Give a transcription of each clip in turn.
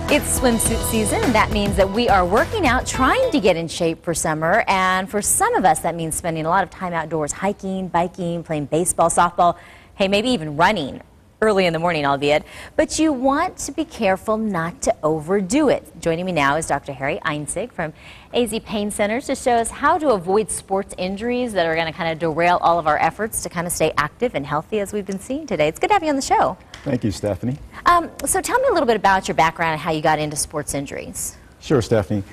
It's swimsuit season, and that means that we are working out, trying to get in shape for summer. And for some of us, that means spending a lot of time outdoors, hiking, biking, playing baseball, softball, hey, maybe even running early in the morning, albeit. But you want to be careful not to overdo it. Joining me now is Dr. Harry Einzig from AZ Pain Centers to show us how to avoid sports injuries that are going to kind of derail all of our efforts to kind of stay active and healthy, as we've been seeing today. It's good to have you on the show. Thank you, Stephanie. So tell me a little bit about your background and how you got into sports injuries. Sure, Stephanie.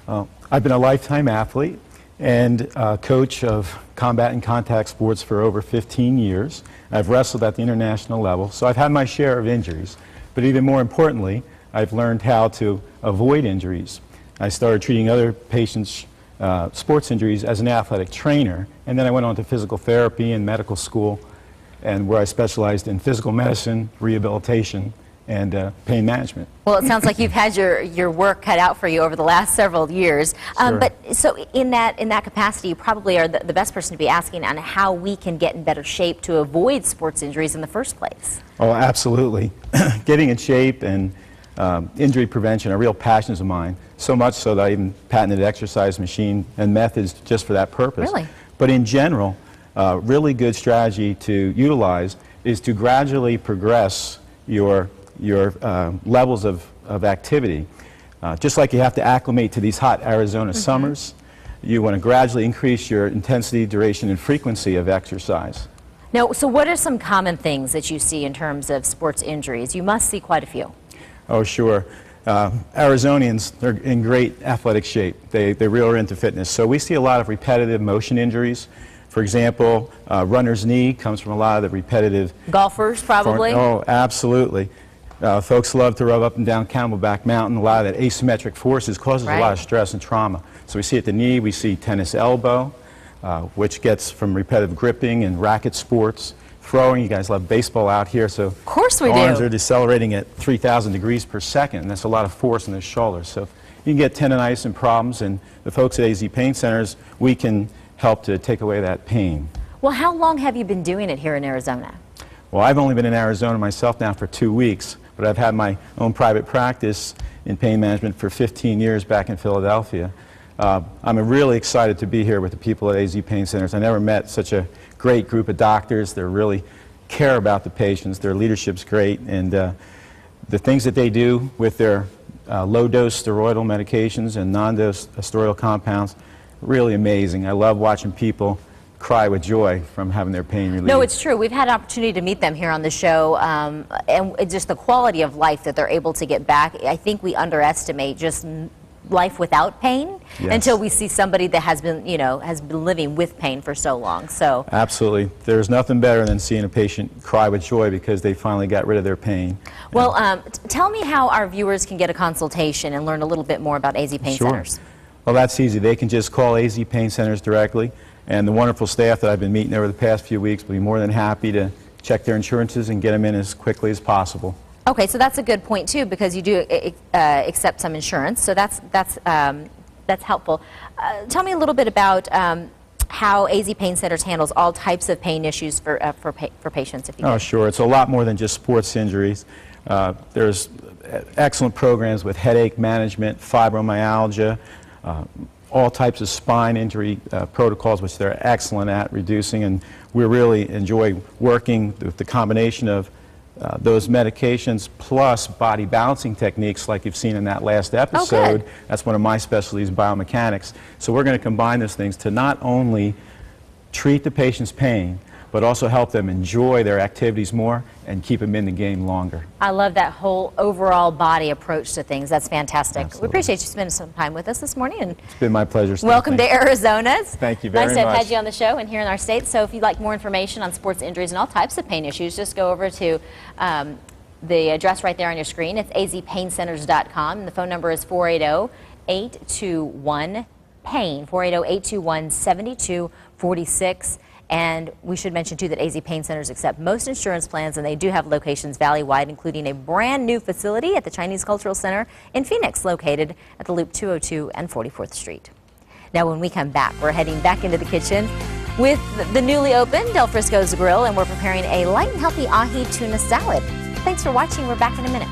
I've been a lifetime athlete and coach of combat and contact sports for over 15 years. I've wrestled at the international level, so I've had my share of injuries. But even more importantly, I've learned how to avoid injuries. I started treating other patients' sports injuries as an athletic trainer, and then I went on to physical therapy and medical school, and where I specialized in physical medicine, rehabilitation, and pain management. Well, it sounds like you've had your work cut out for you over the last several years. Sure. But so in that capacity, you probably are the best person to be asking on how we can get in better shape to avoid sports injuries in the first place. Oh, absolutely. Getting in shape and injury prevention are real passions of mine, so much so that I even patented an exercise machine and methods just for that purpose. Really? But in general, really good strategy to utilize is to gradually progress your levels of activity. Just like you have to acclimate to these hot Arizona summers, you want to gradually increase your intensity, duration, and frequency of exercise. Now, so what are some common things that you see in terms of sports injuries? You must see quite a few. Oh, sure. Arizonians, they're in great athletic shape. They really are into fitness. So we see a lot of repetitive motion injuries. For example, runner's knee comes from a lot of the repetitive... Golfers, probably? Oh, absolutely. Folks love to rub up and down Camelback Mountain. A lot of that asymmetric forces causes a lot of stress and trauma. So we see at the knee, we see tennis elbow, which gets from repetitive gripping and racket sports. Throwing, you guys love baseball out here, so of course we do. Arms are decelerating at 3,000 degrees per second, and that's a lot of force in the shoulders. So you can get tendonitis and problems, and the folks at AZ Pain Centers, we can help to take away that pain. Well, how long have you been doing it here in Arizona? Well, I've only been in Arizona myself now for 2 weeks, but I've had my own private practice in pain management for 15 years back in Philadelphia. I'm really excited to be here with the people at AZ Pain Centers. I never met such a great group of doctors. They really care about the patients. Their leadership's great, and the things that they do with their low-dose steroidal medications and non-dose steroidal compounds, really amazing. I love watching people cry with joy from having their pain relieved. No, it's true. We've had an opportunity to meet them here on the show, and just the quality of life that they're able to get back. I think we underestimate just life without pain until we see somebody that has been, has been living with pain for so long. So absolutely, there's nothing better than seeing a patient cry with joy because they finally got rid of their pain. Well, tell me how our viewers can get a consultation and learn a little bit more about AZ Pain Centers. Well, that's easy. They can just call AZ Pain Centers directly, and the wonderful staff that I've been meeting over the past few weeks will be more than happy to check their insurances and get them in as quickly as possible. Okay, so that's a good point too, because you do accept some insurance, so that's helpful. Tell me a little bit about how AZ Pain Centers handles all types of pain issues for patients, if you could. Oh, sure. It's a lot more than just sports injuries. There's excellent programs with headache management, fibromyalgia, all types of spine injury protocols, which they're excellent at reducing, and we really enjoy working with the combination of those medications plus body balancing techniques like you've seen in that last episode. That's one of my specialties, biomechanics. So we're going to combine those things to not only treat the patient's pain, but also help them enjoy their activities more and keep them in the game longer. I love that whole overall body approach to things. That's fantastic. Absolutely. We appreciate you spending some time with us this morning. And it's been my pleasure. Welcome to Arizona. Thank you very much. Nice to have had you on the show and here in our state. So if you'd like more information on sports injuries and all types of pain issues, just go over to the address right there on your screen. It's azpaincenters.com, and the phone number is 480-821-PAIN, 480-821-7246. And we should mention, too, that AZ Pain Centers accept most insurance plans, and they do have locations valley-wide, including a brand-new facility at the Chinese Cultural Center in Phoenix, located at the Loop 202 and 44th Street. Now, when we come back, we're heading back into the kitchen with the newly opened Del Frisco's Grill, and we're preparing a light and healthy ahi tuna salad. Thanks for watching. We're back in a minute.